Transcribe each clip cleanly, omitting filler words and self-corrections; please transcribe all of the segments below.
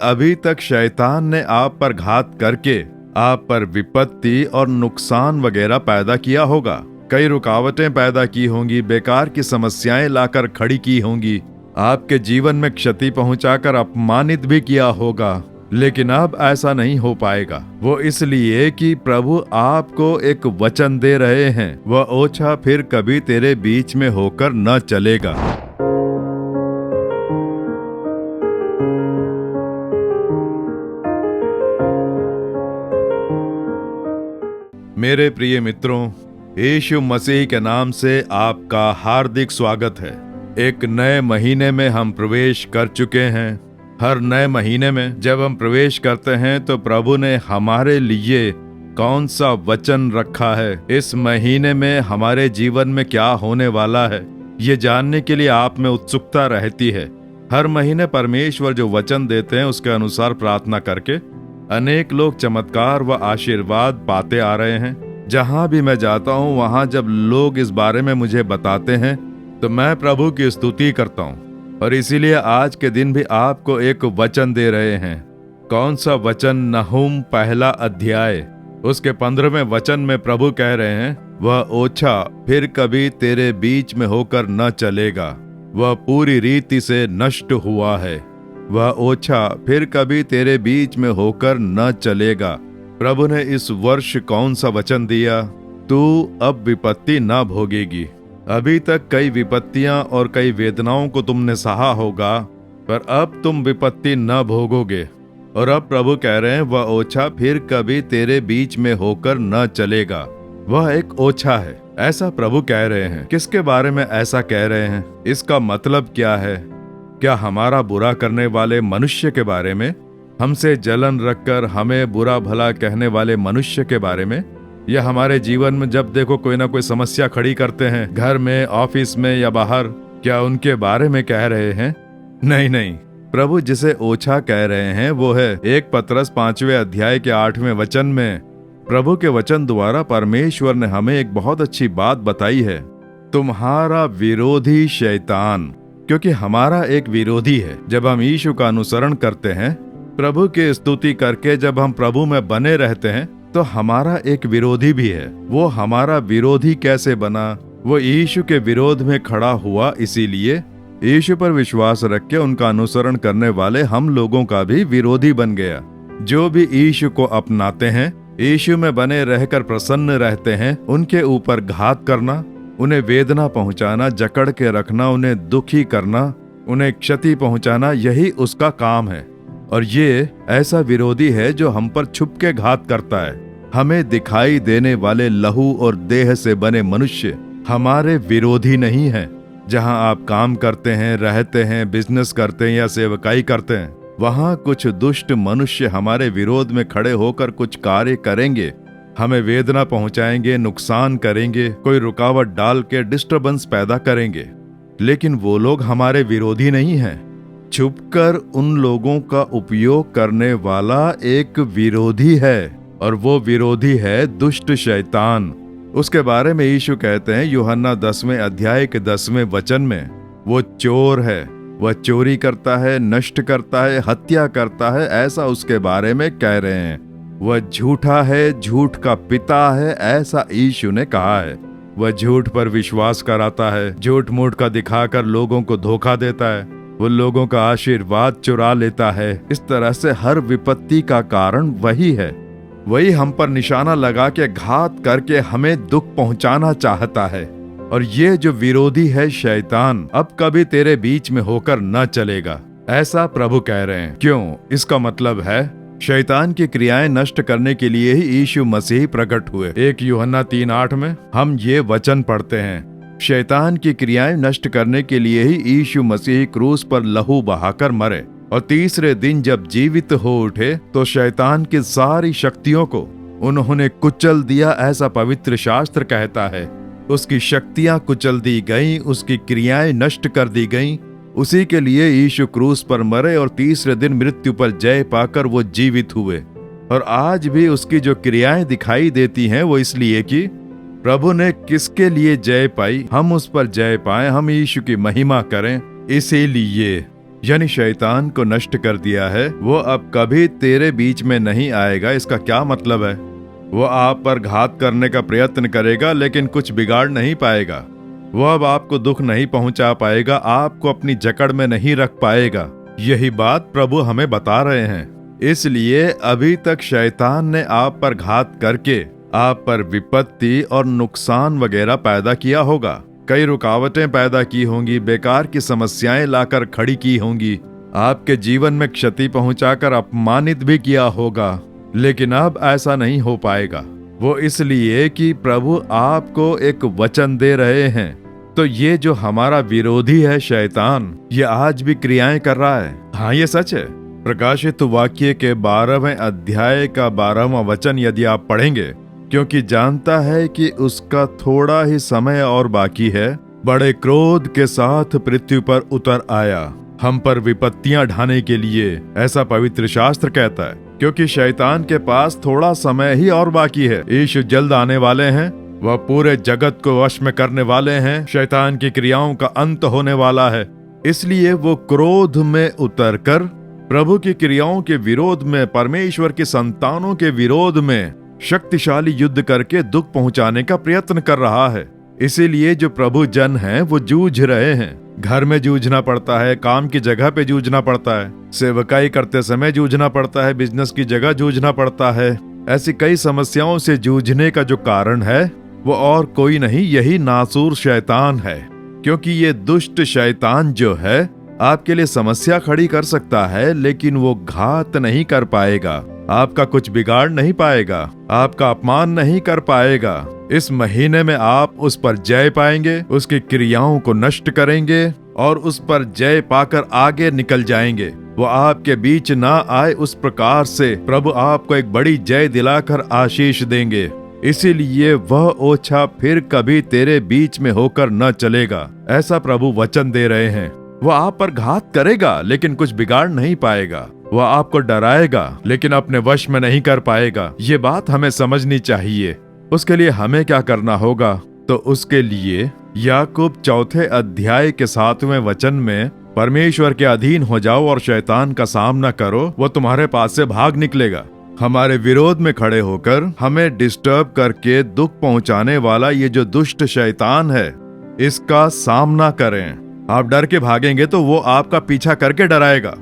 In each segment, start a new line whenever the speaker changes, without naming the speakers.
अभी तक शैतान ने आप पर घात करके आप पर विपत्ति और नुकसान वगैरह पैदा किया होगा। कई रुकावटें पैदा की होंगी, बेकार की समस्याएं लाकर खड़ी की होंगी, आपके जीवन में क्षति पहुंचाकर अपमानित भी किया होगा। लेकिन अब ऐसा नहीं हो पाएगा। वो इसलिए कि प्रभु आपको एक वचन दे रहे हैं, वह ओछा फिर कभी तेरे बीच में होकर न चलेगा। मेरे प्रिय मित्रों, यीशु मसीह के नाम से आपका हार्दिक स्वागत है। एक नए महीने में हम प्रवेश कर चुके हैं। हर नए महीने में जब हम प्रवेश करते हैं तो प्रभु ने हमारे लिए कौन सा वचन रखा है, इस महीने में हमारे जीवन में क्या होने वाला है, ये जानने के लिए आप में उत्सुकता रहती है। हर महीने परमेश्वर जो वचन देते हैं उसके अनुसार प्रार्थना करके अनेक लोग चमत्कार व आशीर्वाद पाते आ रहे हैं। जहां भी मैं जाता हूं वहां जब लोग इस बारे में मुझे बताते हैं तो मैं प्रभु की स्तुति करता हूं। और इसीलिए आज के दिन भी आपको एक वचन दे रहे हैं। कौन सा वचन? नहूम 1 अध्याय उसके 15वें वचन में प्रभु कह रहे हैं, वह ओछा फिर कभी तेरे बीच में होकर न चलेगा, वह पूरी रीति से नष्ट हुआ है। वह ओछा फिर कभी तेरे बीच में होकर न चलेगा। प्रभु ने इस वर्ष कौन सा वचन दिया? तू अब विपत्ति न भोगेगी। अभी तक कई विपत्तियां और कई वेदनाओं को तुमने सहा होगा, पर अब तुम विपत्ति न भोगोगे। और अब प्रभु कह रहे हैं, वह ओछा फिर कभी तेरे बीच में होकर न चलेगा। वह एक ओछा है, ऐसा प्रभु कह रहे हैं। किसके बारे में ऐसा कह रहे हैं? इसका मतलब क्या है? क्या हमारा बुरा करने वाले मनुष्य के बारे में? हमसे जलन रखकर हमें बुरा भला कहने वाले मनुष्य के बारे में? या हमारे जीवन में जब देखो कोई ना कोई समस्या खड़ी करते हैं, घर में, ऑफिस में या बाहर, क्या उनके बारे में कह रहे हैं? नहीं नहीं, प्रभु जिसे ओछा कह रहे हैं वो है 1 पतरस 5वें अध्याय के 8वें वचन में। प्रभु के वचन द्वारा परमेश्वर ने हमें एक बहुत अच्छी बात बताई है, तुम्हारा विरोधी शैतान। क्योंकि हमारा एक विरोधी है। जब हम यीशु का अनुसरण करते हैं, प्रभु की स्तुति करके जब हम प्रभु में बने रहते हैं, तो हमारा एक विरोधी भी है। वो हमारा विरोधी कैसे बना? वो यीशु के विरोध में खड़ा हुआ, इसीलिए यीशु पर विश्वास रख के उनका अनुसरण करने वाले हम लोगों का भी विरोधी बन गया। जो भी यीशु को अपनाते हैं, यीशु में बने रहकर प्रसन्न रहते हैं, उनके ऊपर घात करना, उन्हें वेदना पहुंचाना, जकड़ के रखना, उन्हें दुखी करना, उन्हें क्षति पहुंचाना, यही उसका काम है। और ये ऐसा विरोधी है जो हम पर छुप के घात करता है। हमें दिखाई देने वाले लहू और देह से बने मनुष्य हमारे विरोधी नहीं हैं। जहां आप काम करते हैं, रहते हैं, बिजनेस करते हैं या सेवकाई करते हैं, वहां कुछ दुष्ट मनुष्य हमारे विरोध में खड़े होकर कुछ कार्य करेंगे, हमें वेदना पहुंचाएंगे, नुकसान करेंगे, कोई रुकावट डाल के डिस्टर्बेंस पैदा करेंगे। लेकिन वो लोग हमारे विरोधी नहीं हैं। छुपकर उन लोगों का उपयोग करने वाला एक विरोधी है, और वो विरोधी है दुष्ट शैतान। उसके बारे में यीशु कहते हैं यूहन्ना 10वें अध्याय के 10वें वचन में, वो चोर है, वह चोरी करता है, नष्ट करता है, हत्या करता है, ऐसा उसके बारे में कह रहे हैं। वह झूठा है, झूठ का पिता है, ऐसा यीशु ने कहा है। वह झूठ पर विश्वास कराता है, झूठ मूठ का दिखाकर लोगों को धोखा देता है, वो लोगों का आशीर्वाद चुरा लेता है। इस तरह से हर विपत्ति का कारण वही है। वही हम पर निशाना लगा के घात करके हमें दुख पहुंचाना चाहता है। और ये जो विरोधी है शैतान, अब कभी तेरे बीच में होकर न चलेगा, ऐसा प्रभु कह रहे हैं। क्यों? इसका मतलब है शैतान की क्रियाएं नष्ट करने के लिए ही यीशु मसीह प्रकट हुए। 1 यूहन्ना 3:8 में हम ये वचन पढ़ते हैं, शैतान की क्रियाएं नष्ट करने के लिए ही यीशु मसीह क्रूस पर लहू बहाकर मरे, और तीसरे दिन जब जीवित हो उठे तो शैतान की सारी शक्तियों को उन्होंने कुचल दिया, ऐसा पवित्र शास्त्र कहता है। उसकी शक्तियां कुचल दी गईं, उसकी क्रियाएं नष्ट कर दी गईं। उसी के लिए यीशु क्रूस पर मरे और तीसरे दिन मृत्यु पर जय पाकर वो जीवित हुए। और आज भी उसकी जो क्रियाएं दिखाई देती हैं वो इसलिए कि प्रभु ने किसके लिए जय पाई, हम उस पर जय पाएं, हम यीशु की महिमा करें। इसीलिए यानी शैतान को नष्ट कर दिया है, वो अब कभी तेरे बीच में नहीं आएगा। इसका क्या मतलब है? वो आप पर घात करने का प्रयत्न करेगा लेकिन कुछ बिगाड़ नहीं पाएगा। वो अब आपको दुख नहीं पहुंचा पाएगा, आपको अपनी जकड़ में नहीं रख पाएगा। यही बात प्रभु हमें बता रहे हैं। इसलिए अभी तक शैतान ने आप पर घात करके आप पर विपत्ति और नुकसान वगैरह पैदा किया होगा। कई रुकावटें पैदा की होंगी, बेकार की समस्याएं लाकर खड़ी की होंगी, आपके जीवन में क्षति पहुंचाकर अपमानित भी किया होगा। लेकिन अब ऐसा नहीं हो पाएगा। वो इसलिए कि प्रभु आपको एक वचन दे रहे हैं। तो ये जो हमारा विरोधी है शैतान, ये आज भी क्रियाएं कर रहा है। हाँ, ये सच है। प्रकाशित वाक्य के 12वें अध्याय का 12वां वचन यदि आप पढ़ेंगे, क्योंकि जानता है कि उसका थोड़ा ही समय और बाकी है, बड़े क्रोध के साथ पृथ्वी पर उतर आया, हम पर विपत्तियां ढाने के लिए, ऐसा पवित्र शास्त्र कहता है। क्योंकि शैतान के पास थोड़ा समय ही और बाकी है। यीशु जल्द आने वाले हैं, वह पूरे जगत को वश में करने वाले हैं, शैतान की क्रियाओं का अंत होने वाला है। इसलिए वो क्रोध में उतरकर प्रभु की क्रियाओं के विरोध में, परमेश्वर की संतानों के विरोध में शक्तिशाली युद्ध करके दुख पहुंचाने का प्रयत्न कर रहा है। इसीलिए जो प्रभु जन हैं वो जूझ रहे हैं। घर में जूझना पड़ता है, काम की जगह पे जूझना पड़ता है, सेवकाई करते समय जूझना पड़ता है, बिजनेस की जगह जूझना पड़ता है। ऐसी कई समस्याओं से जूझने का जो कारण है वो और कोई नहीं, यही नासूर शैतान है। क्योंकि ये दुष्ट शैतान जो है आपके लिए समस्या खड़ी कर सकता है, लेकिन वो घात नहीं कर पाएगा, आपका कुछ बिगाड़ नहीं पाएगा, आपका अपमान नहीं कर पाएगा। इस महीने में आप उस पर जय पाएंगे, उसकी क्रियाओं को नष्ट करेंगे और उस पर जय पाकर आगे निकल जाएंगे। वो आपके बीच ना आए, उस प्रकार से प्रभु आपको एक बड़ी जय दिलाकर आशीष देंगे। इसीलिए वह ओछा फिर कभी तेरे बीच में होकर न चलेगा, ऐसा प्रभु वचन दे रहे हैं। वह आप पर घात करेगा लेकिन कुछ बिगाड़ नहीं पाएगा। वह आपको डराएगा लेकिन अपने वश में नहीं कर पाएगा। ये बात हमें समझनी चाहिए। उसके लिए हमें क्या करना होगा? तो उसके लिए याकूब 4 अध्याय के 7वें वचन में, परमेश्वर के अधीन हो जाओ और शैतान का सामना करो, वो तुम्हारे पास से भाग निकलेगा। हमारे विरोध में खड़े होकर हमें डिस्टर्ब करके दुख पहुंचाने वाला ये जो दुष्ट शैतान है, इसका सामना करें। आप डर के भागेंगे तो वो आपका पीछा करके डराएगा,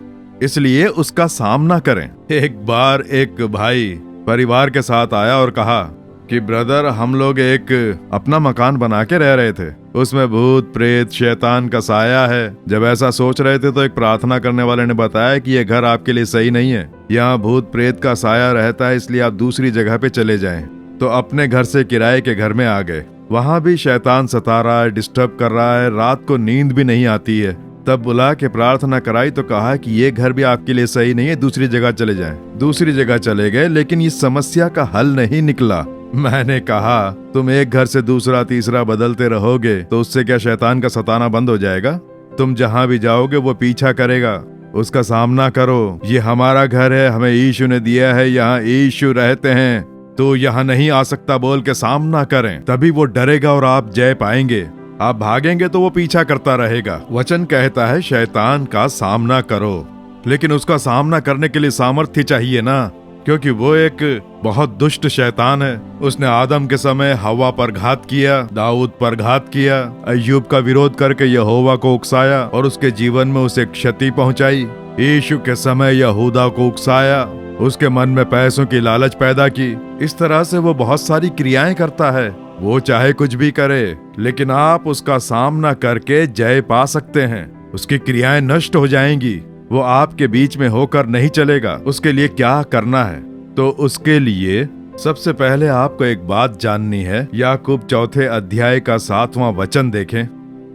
इसलिए उसका सामना करें। एक बार एक भाई परिवार के साथ आया और कहा कि ब्रदर, हम लोग एक अपना मकान बना के रह रहे थे, उसमें भूत प्रेत शैतान का साया है। जब ऐसा सोच रहे थे तो एक प्रार्थना करने वाले ने बताया कि ये घर आपके लिए सही नहीं है, यहाँ भूत प्रेत का साया रहता है, इसलिए आप दूसरी जगह पे चले जाएं। तो अपने घर से किराए के घर में आ गए। वहां भी शैतान सता रहा है, डिस्टर्ब कर रहा है, रात को नींद भी नहीं आती है। तब बुला के प्रार्थना कराई तो कहा कि ये घर भी आपके लिए सही नहीं है, दूसरी जगह चले जाएं। दूसरी जगह चले गए, लेकिन इस समस्या का हल नहीं निकला। मैंने कहा, तुम एक घर से दूसरा तीसरा बदलते रहोगे तो उससे क्या शैतान का सताना बंद हो जाएगा? तुम जहां भी जाओगे वो पीछा करेगा, उसका सामना करो। ये हमारा घर है, हमें यीशु ने दिया है, यहाँ यीशु रहते हैं, तो यहाँ नहीं आ सकता बोल के सामना करें, तभी वो डरेगा और आप जय पाएंगे। आप भागेंगे तो वो पीछा करता रहेगा। वचन कहता है शैतान का सामना करो, लेकिन उसका सामना करने के लिए सामर्थ्य चाहिए ना, क्योंकि वो एक बहुत दुष्ट शैतान है। उसने आदम के समय हवा पर घात किया, दाऊद पर घात किया, अय्यूब का विरोध करके यहोवा को उकसाया और उसके जीवन में उसे क्षति पहुंचाई। यीशु के समय यहूदा को उकसाया, उसके मन में पैसों की लालच पैदा की। इस तरह से वो बहुत सारी क्रियाएं करता है। वो चाहे कुछ भी करे, लेकिन आप उसका सामना करके जय पा सकते हैं। उसकी क्रियाएं नष्ट हो जाएंगी, वो आपके बीच में होकर नहीं चलेगा। उसके लिए क्या करना है? तो उसके लिए सबसे पहले आपको एक बात जाननी है। याकूब 4 अध्याय का 7वां वचन देखें।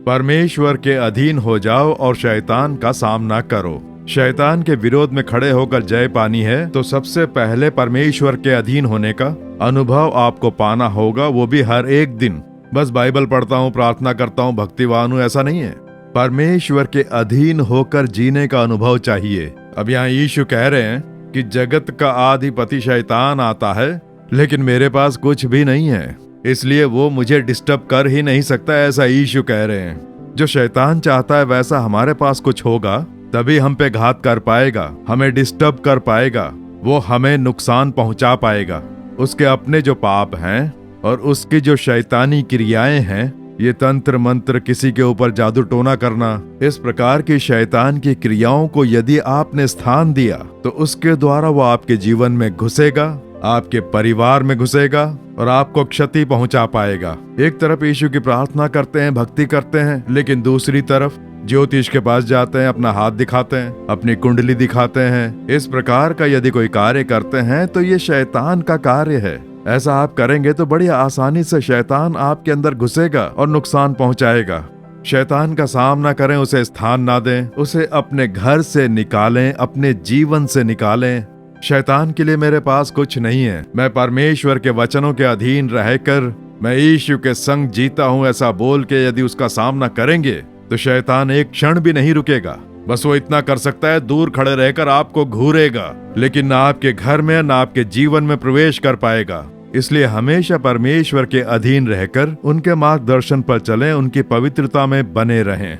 परमेश्वर के अधीन हो जाओ और शैतान का सामना करो। शैतान के विरोध में खड़े होकर जय पानी है तो सबसे पहले परमेश्वर के अधीन होने का अनुभव आपको पाना होगा, वो भी हर एक दिन। बस बाइबल पढ़ता हूँ, प्रार्थना करता हूँ, भक्तिवान हूँ, ऐसा नहीं है। परमेश्वर के अधीन होकर जीने का अनुभव चाहिए। अब यहाँ यीशु कह रहे हैं कि जगत का आधिपति शैतान आता है, लेकिन मेरे पास कुछ भी नहीं है, इसलिए वो मुझे डिस्टर्ब कर ही नहीं सकता, ऐसा यीशु कह रहे हैं। जो शैतान चाहता है वैसा हमारे पास कुछ होगा तभी हम पे घात कर पाएगा, हमें डिस्टर्ब कर पाएगा, वो हमें नुकसान पहुंचा पाएगा। उसके अपने जो पाप हैं और उसकी जो शैतानी क्रियाएं हैं, ये तंत्र मंत्र, किसी के ऊपर जादू टोना करना, इस प्रकार की शैतान की क्रियाओं को यदि आपने स्थान दिया तो उसके द्वारा वो आपके जीवन में घुसेगा, आपके परिवार में घुसेगा और आपको क्षति पहुंचा पाएगा। एक तरफ यीशु की प्रार्थना करते हैं, भक्ति करते हैं, लेकिन दूसरी तरफ ज्योतिष के पास जाते हैं, अपना हाथ दिखाते हैं, अपनी कुंडली दिखाते हैं। इस प्रकार का यदि कोई कार्य करते हैं तो ये शैतान का कार्य है। ऐसा आप करेंगे तो बड़ी आसानी से शैतान आपके अंदर घुसेगा और नुकसान पहुंचाएगा। शैतान का सामना करें, उसे स्थान ना दें, उसे अपने घर से निकालें, अपने जीवन से निकालें। शैतान के लिए मेरे पास कुछ नहीं है, मैं परमेश्वर के वचनों के अधीन रहकर मैं यीशु के संग जीता हूं, ऐसा बोल के यदि उसका सामना करेंगे तो शैतान एक क्षण भी नहीं रुकेगा। बस वो इतना कर सकता है, दूर खड़े रहकर आपको घूरेगा, लेकिन ना आपके घर में ना आपके जीवन में प्रवेश कर पाएगा। इसलिए हमेशा परमेश्वर के अधीन रहकर उनके मार्गदर्शन पर चलें, उनकी पवित्रता में बने रहें।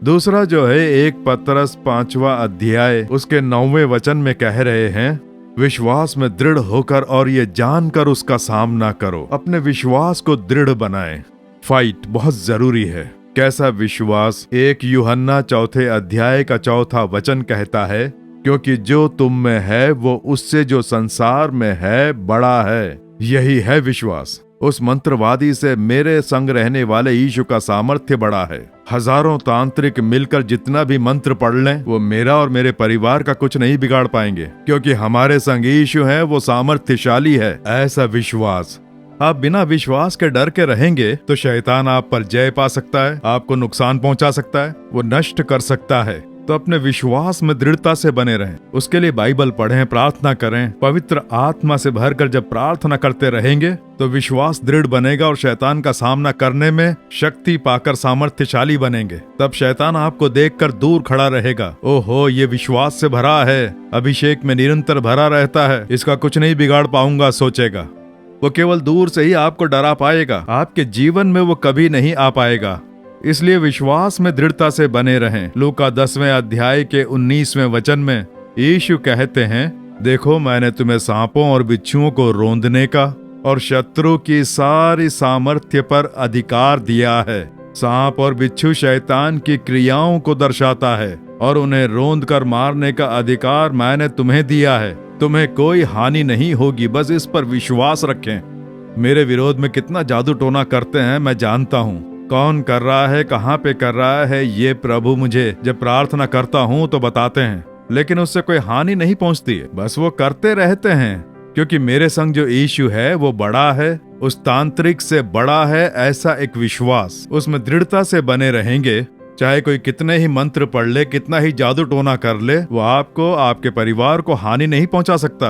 दूसरा जो है 1 पतरस 5वां अध्याय उसके 9वें वचन में कह रहे हैं, विश्वास में दृढ़ होकर और ये जानकर उसका सामना करो। अपने विश्वास को दृढ़ बनाएं। फाइट बहुत जरूरी है। कैसा विश्वास? 1 यूहन्ना 4 अध्याय का 4 वचन कहता है, क्योंकि जो तुम में है वो उससे जो संसार में है बड़ा है। यही है विश्वास। उस मंत्रवादी से मेरे संग रहने वाले यीशु का सामर्थ्य बड़ा है। हजारों तांत्रिक मिलकर जितना भी मंत्र पढ़ लें, वो मेरा और मेरे परिवार का कुछ नहीं बिगाड़ पाएंगे, क्योंकि हमारे संग यीशु है, वो सामर्थ्यशाली है। ऐसा विश्वास। आप बिना विश्वास के डर के रहेंगे तो शैतान आप पर जय पा सकता है, आपको नुकसान पहुंचा सकता है, वो नष्ट कर सकता है। तो अपने विश्वास में दृढ़ता से बने रहें। उसके लिए बाइबल पढ़ें, प्रार्थना करें। पवित्र आत्मा से भरकर जब प्रार्थना करते रहेंगे तो विश्वास दृढ़ बनेगा और शैतान का सामना करने में शक्ति पाकर सामर्थ्यशाली बनेंगे। तब शैतान आपको देखकर दूर खड़ा रहेगा। ओहो, ये विश्वास से भरा है, अभिषेक में निरंतर भरा रहता है, इसका कुछ नहीं बिगाड़ पाऊंगा सोचेगा। वो केवल दूर से ही आपको डरा पाएगा, आपके जीवन में वो कभी नहीं आ पाएगा। इसलिए विश्वास में दृढ़ता से बने रहें। लूका 10वें अध्याय के 19वें वचन में यीशु कहते हैं, देखो मैंने तुम्हें सांपों और बिच्छुओं को रौंदने का और शत्रु की सारी सामर्थ्य पर अधिकार दिया है। सांप और बिच्छू शैतान की क्रियाओं को दर्शाता है और उन्हें रौंद कर मारने का अधिकार मैंने तुम्हें दिया है। तुम्हें कोई हानि नहीं होगी, बस इस पर विश्वास रखें। मेरे विरोध में कितना जादू टोना करते हैं मैं जानता हूँ। कौन कर रहा है, कहाँ पे कर रहा है, ये प्रभु मुझे जब प्रार्थना करता हूँ तो बताते हैं, लेकिन उससे कोई हानि नहीं पहुँचती है। बस वो करते रहते हैं, क्योंकि मेरे संग जो यीशु है वो बड़ा है, उस तांत्रिक से बड़ा है। ऐसा एक विश्वास, उसमें दृढ़ता से बने रहेंगे। चाहे कोई कितने ही मंत्र पढ़ ले, कितना ही जादू टोना कर ले, वो आपको, आपके परिवार को हानि नहीं पहुंचा सकता।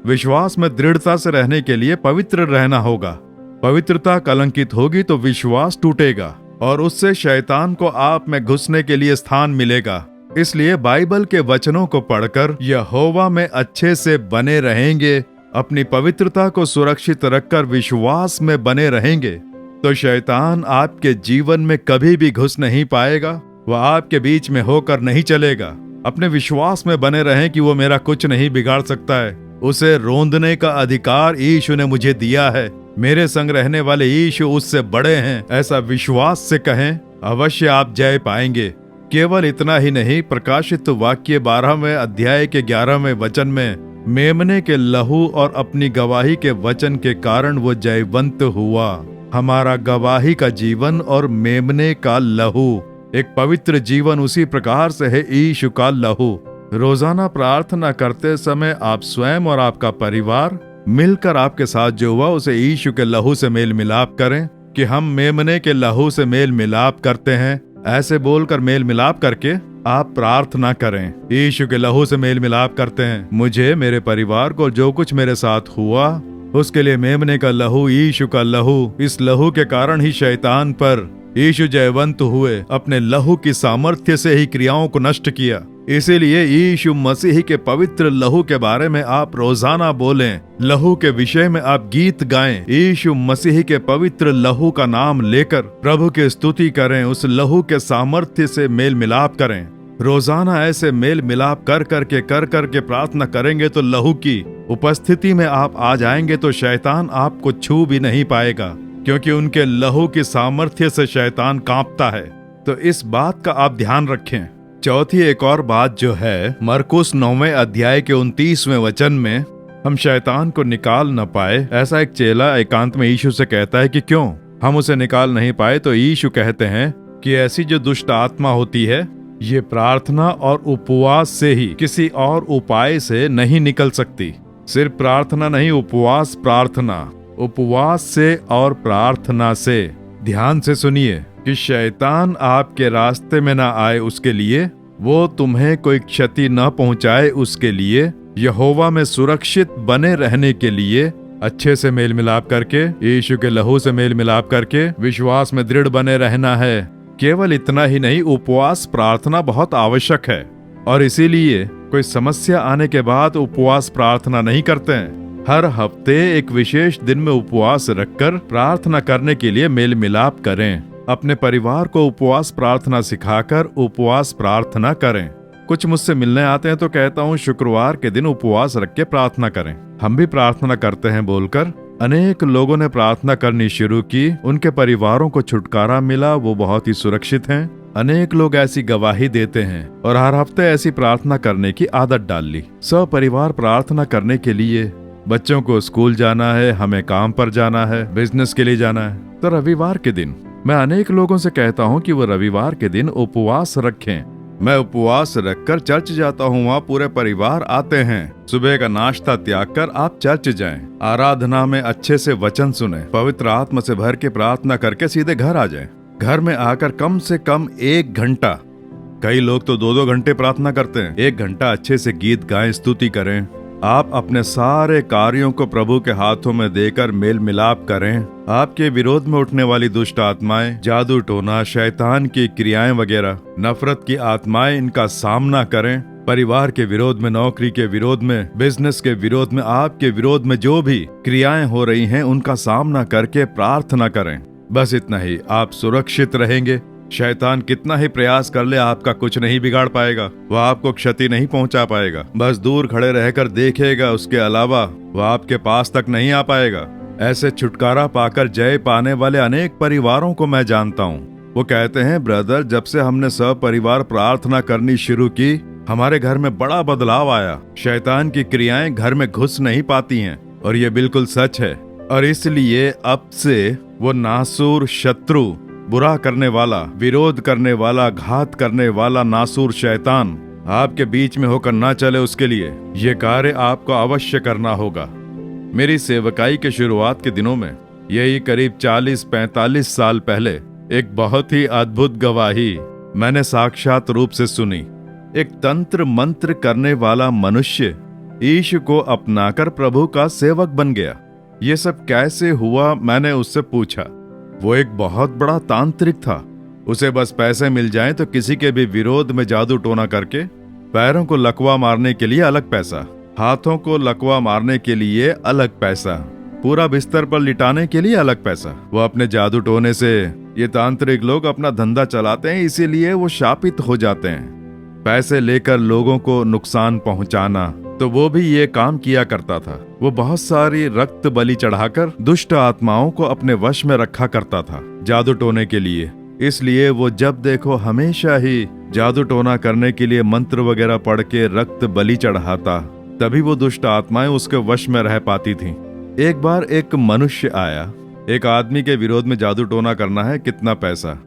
विश्वास में दृढ़ता से रहने के लिए पवित्र रहना होगा। पवित्रता कलंकित होगी तो विश्वास टूटेगा और उससे शैतान को आप में घुसने के लिए स्थान मिलेगा। इसलिए बाइबल के वचनों को पढ़कर यहोवा में अच्छे से बने रहेंगे, अपनी पवित्रता को सुरक्षित रखकर विश्वास में बने रहेंगे तो शैतान आपके जीवन में कभी भी घुस नहीं पाएगा, वह आपके बीच में होकर नहीं चलेगा। अपने विश्वास में बने रहें कि वो मेरा कुछ नहीं बिगाड़ सकता है। उसे रौंदने का अधिकार यीशु ने मुझे दिया है। मेरे संग रहने वाले यीशु उससे बड़े हैं, ऐसा विश्वास से कहें, अवश्य आप जय पाएंगे। केवल इतना ही नहीं, प्रकाशित वाक्य 12वें अध्याय के 11वें वचन में मेमने के लहू और अपनी गवाही के वचन के कारण वो जयवंत हुआ। हमारा गवाही का जीवन और मेमने का लहू, एक पवित्र जीवन उसी प्रकार से है यीशु का लहू। रोजाना प्रार्थना करते समय आप स्वयं और आपका परिवार मिलकर आपके साथ जो हुआ उसे यीशु के लहू से मेल मिलाप करें कि हम मेमने के लहू से मेल मिलाप करते हैं। ऐसे बोलकर मेल मिलाप करके आप प्रार्थना करें, यीशु के लहू से मेल मिलाप करते हैं। मुझे, मेरे परिवार को जो कुछ मेरे साथ हुआ उसके लिए मेमने का लहू, यीशु का लहू, इस लहू के कारण ही शैतान पर यीशु जयवंत हुए। अपने लहू की सामर्थ्य से ही क्रियाओं को नष्ट किया। इसीलिए यीशु मसीह के पवित्र लहू के बारे में आप रोजाना बोलें, लहू के विषय में आप गीत गाएं। यीशु मसीह के पवित्र लहू का नाम लेकर प्रभु की स्तुति करें, उस लहू के सामर्थ्य से मेल मिलाप करें। रोजाना ऐसे मेल मिलाप कर करके प्रार्थना करेंगे तो लहू की उपस्थिति में आप आ जाएंगे तो शैतान आपको छू भी नहीं पाएगा, क्योंकि उनके लहू की सामर्थ्य से शैतान कांपता है। तो इस बात का आप ध्यान रखें। चौथी एक और बात जो है, मरकुस 9वें अध्याय के 29वें वचन में हम शैतान को निकाल न पाए, ऐसा एक चेला एकांत में यीशु से कहता है कि क्यों हम उसे निकाल नहीं पाए। तो यीशु कहते हैं कि ऐसी जो दुष्ट आत्मा होती है, ये प्रार्थना और उपवास से ही, किसी और उपाय से नहीं निकल सकती। सिर्फ प्रार्थना नहीं, उपवास, प्रार्थना, उपवास से और प्रार्थना से। ध्यान से सुनिए कि शैतान आपके रास्ते में ना आए उसके लिए, वो तुम्हें कोई क्षति न पहुंचाए उसके लिए, यहोवा में सुरक्षित बने रहने के लिए अच्छे से मेल मिलाप करके, यीशु के लहू से मेल मिलाप करके विश्वास में दृढ़ बने रहना है। केवल इतना ही नहीं, उपवास प्रार्थना बहुत आवश्यक है, और इसीलिए कोई समस्या आने के बाद उपवास प्रार्थना नहीं करते हैं। हर हफ्ते एक विशेष दिन में उपवास रखकर प्रार्थना करने के लिए मेल मिलाप करें। अपने परिवार को उपवास प्रार्थना सिखाकर उपवास प्रार्थना करें। कुछ मुझसे मिलने आते हैं तो कहता हूँ शुक्रवार के दिन उपवास रख के प्रार्थना करें। हम भी प्रार्थना करते हैं बोलकर अनेक लोगों ने प्रार्थना करनी शुरू की, उनके परिवारों को छुटकारा मिला, वो बहुत ही सुरक्षित हैं। अनेक लोग ऐसी गवाही देते हैं और हर हफ्ते ऐसी प्रार्थना करने की आदत डाल ली। सब परिवार प्रार्थना करने के लिए, बच्चों को स्कूल जाना है, हमें काम पर जाना है, बिजनेस के लिए जाना है, तो रविवार के दिन मैं अनेक लोगों से कहता हूँ कि वो रविवार के दिन उपवास रखें। मैं उपवास रखकर चर्च जाता हूँ, वहाँ पूरे परिवार आते हैं। सुबह का नाश्ता त्याग कर आप चर्च जाएं, आराधना में अच्छे से वचन सुने, पवित्र आत्मा से भर के प्रार्थना करके सीधे घर आ जाएं। घर में आकर कम से कम 1 घंटा, कई लोग तो 2-2 घंटे प्रार्थना करते हैं, 1 घंटा अच्छे से गीत गाएं, स्तुति करें। आप अपने सारे कार्यों को प्रभु के हाथों में देकर मेल मिलाप करें। आपके विरोध में उठने वाली दुष्ट आत्माएं, जादू टोना, शैतान की क्रियाएं वगैरह, नफरत की आत्माएं, इनका सामना करें। परिवार के विरोध में, नौकरी के विरोध में, बिजनेस के विरोध में, आपके विरोध में जो भी क्रियाएं हो रही हैं, उनका सामना करके प्रार्थना करें। बस इतना ही, आप सुरक्षित रहेंगे। शैतान कितना ही प्रयास कर ले, आपका कुछ नहीं बिगाड़ पाएगा, वह आपको क्षति नहीं पहुंचा पाएगा। बस दूर खड़े रहकर देखेगा, उसके अलावा वह आपके पास तक नहीं आ पाएगा। ऐसे छुटकारा पाकर जय पाने वाले अनेक परिवारों को मैं जानता हूँ। वो कहते हैं, ब्रदर, जब से हमने सब परिवार प्रार्थना करनी शुरू की, हमारे घर में बड़ा बदलाव आया। शैतान की क्रियाएं घर में घुस नहीं पाती हैं, और ये बिल्कुल सच है। और इसलिए अब से वो नासूर शत्रु, बुरा करने वाला, विरोध करने वाला, घात करने वाला नासूर शैतान आपके बीच में होकर ना चले, उसके लिए ये कार्य आपको अवश्य करना होगा। मेरी सेवकाई के शुरुआत के दिनों में, यही करीब 40-45 साल पहले, एक बहुत ही अद्भुत गवाही मैंने साक्षात रूप से सुनी। एक तंत्र मंत्र करने वाला मनुष्य यीशु को अपनाकर प्रभु का सेवक बन गया। ये सब कैसे हुआ, मैंने उससे पूछा। वो एक बहुत बड़ा तांत्रिक था। उसे बस पैसे मिल जाएं तो किसी के भी विरोध में जादू टोना करके, पैरों को लकवा मारने के लिए अलग पैसा, हाथों को लकवा मारने के लिए अलग पैसा, पूरा बिस्तर पर लिटाने के लिए अलग पैसा। वो अपने जादू टोने से ये तांत्रिक लोग अपना धंधा चलाते हैं, इसीलिए वो शापित हो जाते हैं। पैसे लेकर लोगों को नुकसान पहुंचाना, तो वो भी ये काम किया करता था। वो बहुत सारी रक्त बलि चढ़ाकर दुष्ट आत्माओं को अपने वश में रखा करता था जादू टोने के लिए। इसलिए वो जब देखो हमेशा ही जादू टोना करने के लिए मंत्र वगैरह पढ़ के रक्त बलि चढ़ाता, तभी वो दुष्ट आत्माएं उसके वश में रह पाती थीं। एक बार एक मनुष्य आया, एक आदमी के विरोध में जादू टोना करना है, कितना पैसा।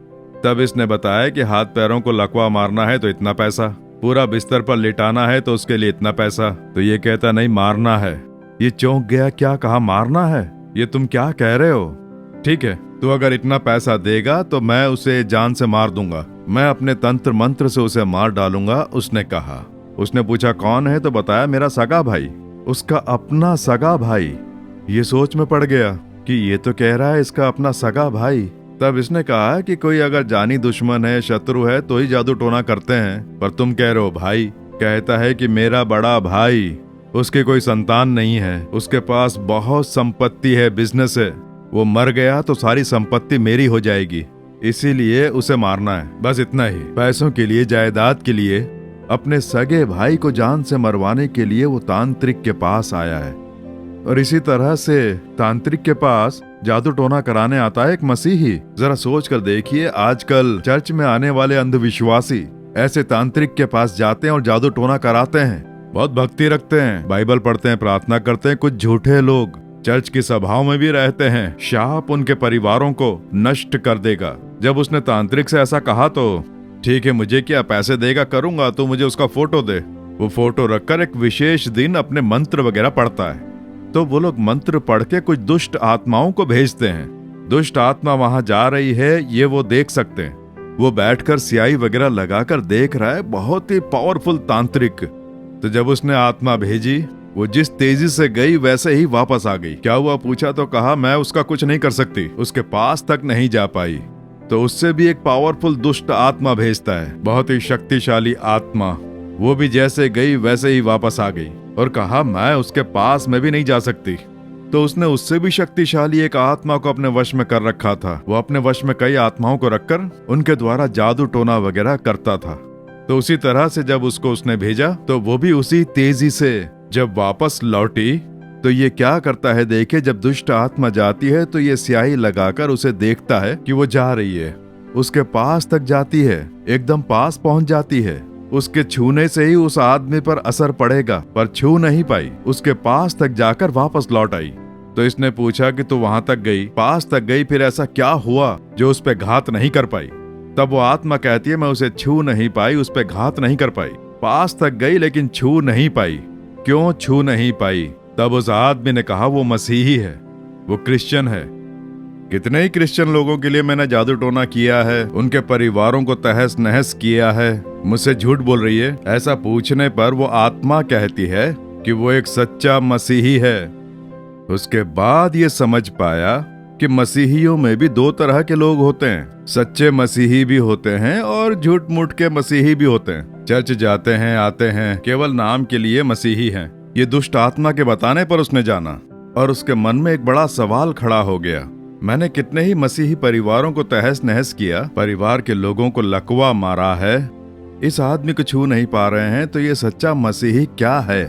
तब इसने बताया कि हाथ पैरों को लकवा मारना है तो इतना पैसा, पूरा बिस्तर पर लिटाना है तो उसके लिए इतना पैसा। तो ये कहता, नहीं, मारना है। ये चौंक गया, क्या कहा, मारना है? ये तुम क्या कह रहे हो? ठीक है, तो अगर इतना पैसा देगा तो मैं उसे जान से मार दूंगा, मैं अपने तंत्र मंत्र से उसे मार डालूंगा, उसने कहा। उसने पूछा कौन है, तो बताया मेरा सगा भाई। उसका अपना सगा भाई। ये सोच में पड़ गया कि ये तो कह रहा है इसका अपना सगा भाई। तब इसने कहा कि कोई अगर जानी दुश्मन है, शत्रु है, तो ही जादू टोना करते हैं, पर तुम कह रहे हो भाई। कहता है कि मेरा बड़ा भाई, उसके कोई संतान नहीं है, उसके पास बहुत संपत्ति है, बिजनेस है, वो मर गया तो सारी संपत्ति मेरी हो जाएगी। इसीलिए उसे मारना है, बस इतना ही। पैसों के लिए, जायदाद के लिए, अपने सगे भाई को जान से मरवाने के लिए वो तांत्रिक के पास आया है। और इसी तरह से तांत्रिक के पास जादू टोना कराने आता है एक मसीही। जरा सोच कर देखिए, आजकल चर्च में आने वाले अंधविश्वासी ऐसे तांत्रिक के पास जाते हैं और जादू टोना कराते हैं। बहुत भक्ति रखते हैं, बाइबल पढ़ते हैं, प्रार्थना करते हैं। कुछ झूठे लोग चर्च की सभाओं में भी रहते हैं। शाप उनके परिवारों को नष्ट कर देगा। जब उसने तांत्रिक से ऐसा कहा तो ठीक है, मुझे क्या, पैसे देगा, करूंगा, तो मुझे उसका फोटो दे। वो फोटो रखकर एक विशेष दिन अपने मंत्र वगैरह पढ़ता है। तो वो लोग मंत्र पढ़ के कुछ दुष्ट आत्माओं को भेजते हैं। दुष्ट आत्मा वहां जा रही है, ये वो देख सकते हैं। वो बैठकर स्याही वगैरह लगाकर देख रहा है, बहुत ही पावरफुल तांत्रिक। तो जब उसने आत्मा भेजी, वो जिस तेजी से गई वैसे ही वापस आ गई। क्या हुआ पूछा तो कहा, मैं उसका कुछ नहीं कर सकती, उसके पास तक नहीं जा पाई। तो उससे भी एक पावरफुल दुष्ट आत्मा भेजता है, बहुत ही शक्तिशाली आत्मा। वो भी जैसे गई वैसे ही वापस आ गई और कहा, मैं उसके पास में भी नहीं जा सकती। तो उसने उससे भी शक्तिशाली एक आत्मा को अपने वश में कर रखा था। वो अपने वश में कई आत्माओं को रखकर उनके द्वारा जादू टोना वगैरह करता था। तो उसी तरह से जब उसको उसने भेजा तो वो भी उसी तेजी से जब वापस लौटी तो ये क्या करता है देखिए, जब दुष्ट आत्मा जाती है तो ये स्याही लगाकर उसे देखता है कि वो जा रही है, उसके पास तक जाती है, एकदम पास पहुंच जाती है। उसके छूने से ही उस आदमी पर असर पड़ेगा, पर छू नहीं पाई। उसके पास तक जाकर वापस लौट आई। तो इसने पूछा कि तू वहां तक गई, पास तक गई, फिर ऐसा क्या हुआ जो उस पे घात नहीं कर पाई? तब वो आत्मा कहती है, मैं उसे छू नहीं पाई, उस पे घात नहीं कर पाई। पास तक गई लेकिन छू नहीं पाई। क्यों छू नहीं पाई? तब उस आदमी ने कहा, वो मसीही है, वो क्रिश्चियन है। कितने ही क्रिश्चियन लोगों के लिए मैंने जादू टोना किया है, उनके परिवारों को तहस नहस किया है। मुझसे झूठ बोल रही है? ऐसा पूछने पर वो आत्मा कहती है कि वो एक सच्चा मसीही है। उसके बाद ये समझ पाया कि मसीहियों में भी दो तरह के लोग होते हैं, सच्चे मसीही भी होते हैं और झूठ मूठ के मसीही भी होते हैं। चर्च जाते हैं, आते हैं, केवल नाम के लिए मसीही हैं। ये दुष्ट आत्मा के बताने पर उसने जाना और उसके मन में एक बड़ा सवाल खड़ा हो गया। मैंने कितने ही मसीही परिवारों को तहस नहस किया, परिवार के लोगों को लकवा मारा है, इस आदमी को छू नहीं पा रहे हैं, तो ये सच्चा मसीही क्या है?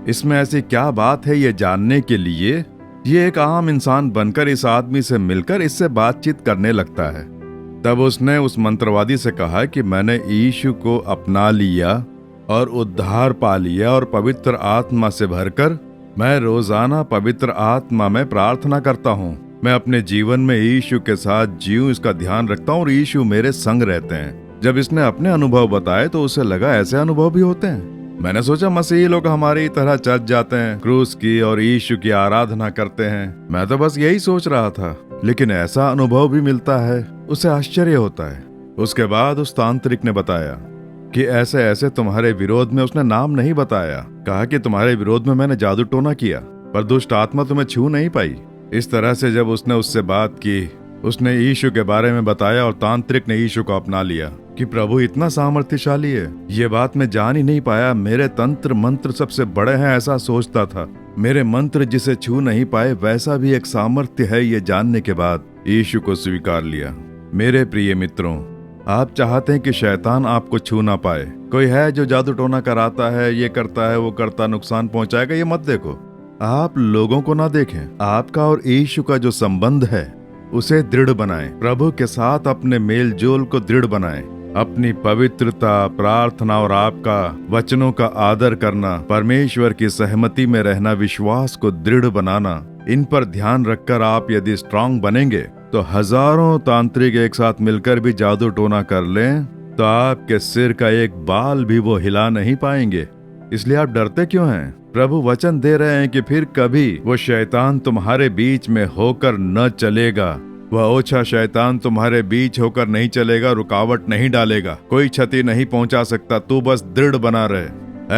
इसमें ऐसी क्या बात है ये जानने के लिए ये एक आम इंसान बनकर इस आदमी से मिलकर इससे बातचीत करने लगता है। तब उसने उस मंत्रवादी से कहा कि मैंने यीशु को अपना लिया और उद्धार पा लिया और पवित्र आत्मा से भरकर मैं रोजाना पवित्र आत्मा में प्रार्थना करता हूँ। मैं अपने जीवन में यीशु के साथ जीऊं, इसका ध्यान रखता हूँ और यीशु मेरे संग रहते हैं। जब इसने अपने अनुभव बताए तो उसे लगा ऐसे अनुभव भी होते हैं। मैंने सोचा मसीही लोग हमारी तरह चर्च जाते हैं, क्रूस की और यीशु की आराधना करते हैं। मैं तो बस यही सोच रहा था, लेकिन ऐसा अनुभव भी मिलता है। उसे आश्चर्य होता है। उसके बाद उस तांत्रिक ने बताया कि ऐसे ऐसे तुम्हारे विरोध में, उसने नाम नहीं बताया, कहा कि तुम्हारे विरोध में मैंने जादू टोना किया पर दुष्ट आत्मा तुम्हें छू नहीं पाई। इस तरह से जब उसने उससे बात की, उसने यीशु के बारे में बताया और तांत्रिक ने यीशु को अपना लिया कि प्रभु इतना सामर्थ्यशाली है, ये बात मैं जान ही नहीं पाया। मेरे तंत्र मंत्र सबसे बड़े हैं ऐसा सोचता था। मेरे मंत्र जिसे छू नहीं पाए वैसा भी एक सामर्थ्य है, ये जानने के बाद यीशु को स्वीकार लिया। मेरे प्रिय मित्रों, आप चाहते हैं कि शैतान आपको छू ना पाए? कोई है जो जादू टोना कराता है, ये करता है, वो करता, नुकसान पहुंचाएगा, ये मत देखो। आप लोगों को ना देखें, आपका और यीशु का जो संबंध है उसे दृढ़ बनाएं। प्रभु के साथ अपने मेल जोल को दृढ़ बनाएं। अपनी पवित्रता, प्रार्थना और आपका वचनों का आदर करना, परमेश्वर की सहमति में रहना, विश्वास को दृढ़ बनाना, इन पर ध्यान रखकर आप यदि स्ट्रांग बनेंगे तो हजारों तांत्रिक एक साथ मिलकर भी जादू टोना कर लें तो आपके सिर का एक बाल भी वो हिला नहीं पाएंगे। इसलिए आप डरते क्यों हैं? प्रभु वचन दे रहे हैं कि फिर कभी वो शैतान तुम्हारे बीच में होकर न चलेगा। वह ओछा शैतान तुम्हारे बीच होकर नहीं चलेगा, रुकावट नहीं डालेगा, कोई क्षति नहीं पहुंचा सकता। तू बस दृढ़ बना रहे,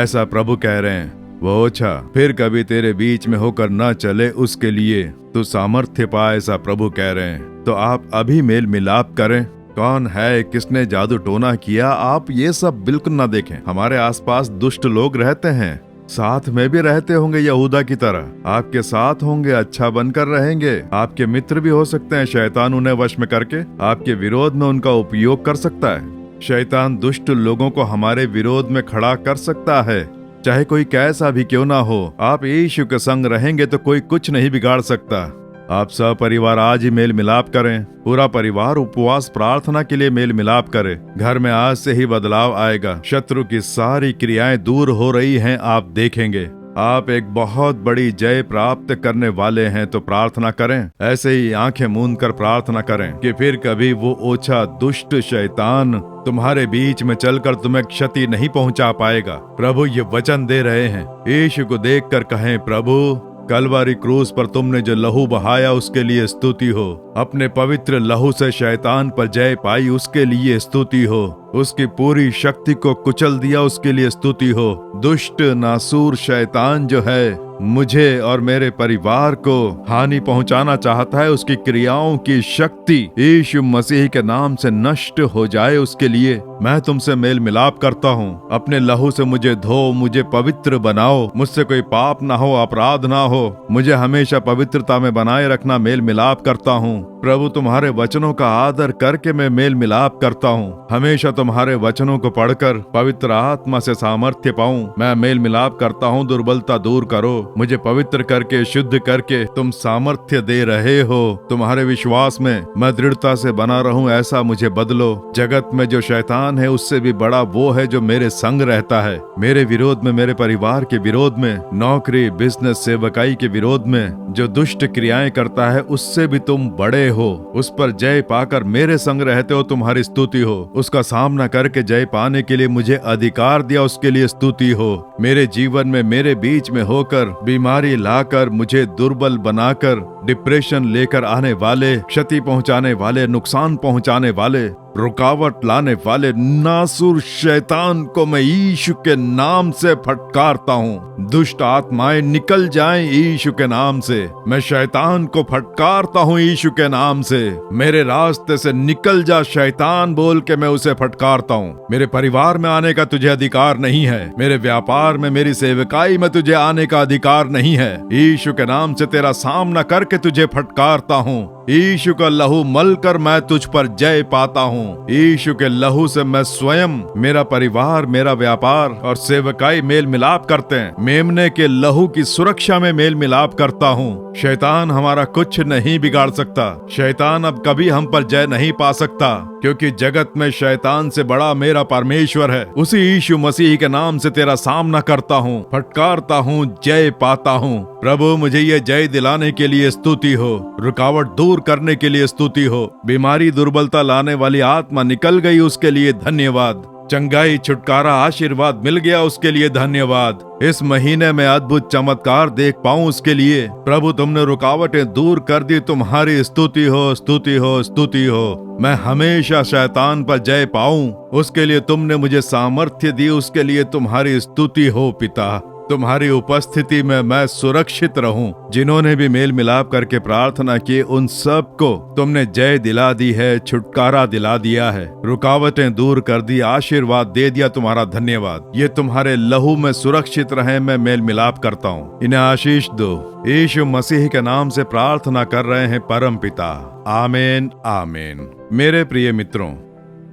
ऐसा प्रभु कह रहे हैं। वो ओछा फिर कभी तेरे बीच में होकर न चले, उसके लिए तू सामर्थ्य पाए, ऐसा प्रभु कह रहे हैं। तो आप अभी मेल मिलाप करें। कौन है, किसने जादू टोना किया, आप ये सब बिल्कुल ना देखें। हमारे आसपास दुष्ट लोग रहते हैं, साथ में भी रहते होंगे यहूदा की तरह, आपके साथ होंगे, अच्छा बनकर रहेंगे। आपके मित्र भी हो सकते हैं। शैतान उन्हें वश में करके आपके विरोध में उनका उपयोग कर सकता है। शैतान दुष्ट लोगों को हमारे विरोध में खड़ा कर सकता है, चाहे कोई कैसा भी क्यों ना हो। आप यीशु के संग रहेंगे तो कोई कुछ नहीं बिगाड़ सकता। आप सब परिवार आज ही मेल मिलाप करें। पूरा परिवार उपवास प्रार्थना के लिए मेल मिलाप करे। घर में आज से ही बदलाव आएगा। शत्रु की सारी क्रियाएं दूर हो रही हैं, आप देखेंगे। आप एक बहुत बड़ी जय प्राप्त करने वाले हैं, तो प्रार्थना करें। ऐसे ही आंखें मूंद कर प्रार्थना करें कि फिर कभी वो ओछा दुष्ट शैतान तुम्हारे बीच में चलकर तुम्हें क्षति नहीं पहुंचा पाएगा। प्रभु ये वचन दे रहे हैं। यीशु को देखकर कहें, प्रभु कलवारी क्रूस पर तुमने जो लहू बहाया उसके लिए स्तुति हो। अपने पवित्र लहू से शैतान पर जय पाई उसके लिए स्तुति हो। उसकी पूरी शक्ति को कुचल दिया उसके लिए स्तुति हो। दुष्ट नासूर शैतान जो है मुझे और मेरे परिवार को हानि पहुंचाना चाहता है, उसकी क्रियाओं की शक्ति यीशु मसीह के नाम से नष्ट हो जाए। उसके लिए मैं तुमसे मेल मिलाप करता हूँ। अपने लहू से मुझे धो, मुझे पवित्र बनाओ। मुझसे कोई पाप ना हो, अपराध ना हो। मुझे हमेशा पवित्रता में बनाए रखना। मेल मिलाप करता हूँ। प्रभु तुम्हारे वचनों का आदर करके मैं मेल मिलाप करता हूँ। हमेशा तुम्हारे वचनों को पढ़कर पवित्र आत्मा से सामर्थ्य पाऊं। मैं मेल मिलाप करता हूँ। दुर्बलता दूर करो, मुझे पवित्र करके शुद्ध करके तुम सामर्थ्य दे रहे हो। तुम्हारे विश्वास में मैं दृढ़ता से बना रहूं, ऐसा मुझे बदलो। जगत में जो शैतान है उससे भी बड़ा वो है जो मेरे संग रहता है। मेरे विरोध में, मेरे परिवार के विरोध में, नौकरी, बिजनेस, सेवकाई के विरोध में जो दुष्ट क्रियाएं करता है उससे भी तुम बड़े हो। उस पर जय पाकर मेरे संग रहते हो, तुम्हारी स्तुति हो। उसका सामना करके जय पाने के लिए मुझे अधिकार दिया, उसके लिए स्तुति हो। मेरे जीवन में, मेरे बीच में होकर बीमारी लाकर, मुझे दुर्बल बनाकर, डिप्रेशन लेकर आने वाले, क्षति पहुंचाने वाले, नुकसान पहुंचाने वाले, रुकावट लाने वाले नासूर शैतान को मैं यीशु के नाम से फटकारता हूँ। दुष्ट आत्माएं निकल जाएं यीशु के नाम से। मैं शैतान को फटकारता हूँ यीशु के नाम से। मेरे रास्ते से निकल जा शैतान बोल के मैं उसे फटकारता हूँ। मेरे परिवार में आने का तुझे अधिकार नहीं है। मेरे व्यापार में, मेरी सेवकाई में तुझे आने का अधिकार नहीं है। यीशु के नाम से तेरा सामना करके तुझे फटकारता हूँ। यीशु का लहू मलकर मैं तुझ पर जय पाता हूँ। यीशु के लहू से मैं स्वयं, मेरा परिवार, मेरा व्यापार और सेवकाई मेल मिलाप करते हैं। मेमने के लहू की सुरक्षा में मेल मिलाप करता हूँ। शैतान हमारा कुछ नहीं बिगाड़ सकता। शैतान अब कभी हम पर जय नहीं पा सकता, क्योंकि जगत में शैतान से बड़ा मेरा परमेश्वर है। उसी यीशु मसीह के नाम से तेरा सामना करता हूँ, फटकारता हूँ, जय पाता हूँ। प्रभु मुझे ये जय दिलाने के लिए स्तुति हो। रुकावट दूर करने के लिए स्तुति हो। बीमारी, दुर्बलता लाने वाली आत्मा निकल गई, उसके लिए धन्यवाद। चंगाई, छुटकारा, आशीर्वाद मिल गया, उसके लिए धन्यवाद। इस महीने में अद्भुत चमत्कार देख पाऊं, उसके लिए प्रभु तुमने रुकावटें दूर कर दी। तुम्हारी स्तुति हो, स्तुति हो, स्तुति हो। मैं हमेशा शैतान पर जय पाऊं, उसके लिए तुमने मुझे सामर्थ्य दी। उसके लिए तुम्हारी स्तुति हो पिता। तुम्हारी उपस्थिति में मैं सुरक्षित रहूं। जिन्होंने भी मेल मिलाप करके प्रार्थना की, उन सब को तुमने जय दिला दी है, छुटकारा दिला दिया है, रुकावटें दूर कर दी, आशीर्वाद दे दिया। तुम्हारा धन्यवाद। ये तुम्हारे लहू में सुरक्षित रहे। मैं मेल मिलाप करता हूँ, इन्हें आशीष दो। यीशु मसीह के नाम से प्रार्थना कर रहे हैं परम पिता। आमीन, आमीन। मेरे प्रिय मित्रों,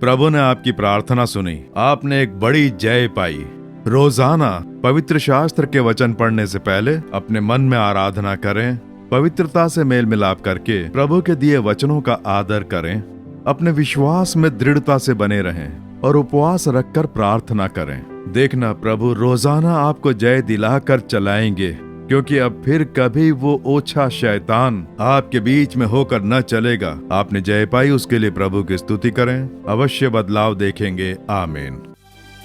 प्रभु ने आपकी प्रार्थना सुनी। आपने एक बड़ी जय पाई। रोजाना पवित्र शास्त्र के वचन पढ़ने से पहले अपने मन में आराधना करें। पवित्रता से मेल मिलाप करके प्रभु के दिए वचनों का आदर करें। अपने विश्वास में दृढ़ता से बने रहें और उपवास रखकर प्रार्थना करें। देखना, प्रभु रोजाना आपको जय दिलाकर चलाएंगे, क्योंकि अब फिर कभी वो ओछा शैतान आपके बीच में होकर न चलेगा। आपने जय पाई, उसके लिए प्रभु की स्तुति करें। अवश्य बदलाव देखेंगे। आमीन।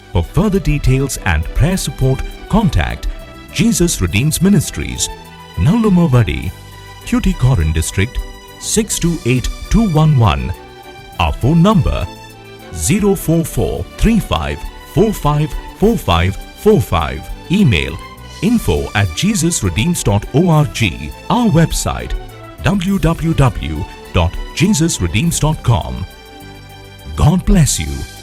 For further details and prayer support, contact Jesus Redeems Ministries, Nallumavadi, Tuticorin District, 628211. Our phone number 04435454545. Email info@jesusredeems.org. Our website www.jesusredeems.com. God bless you.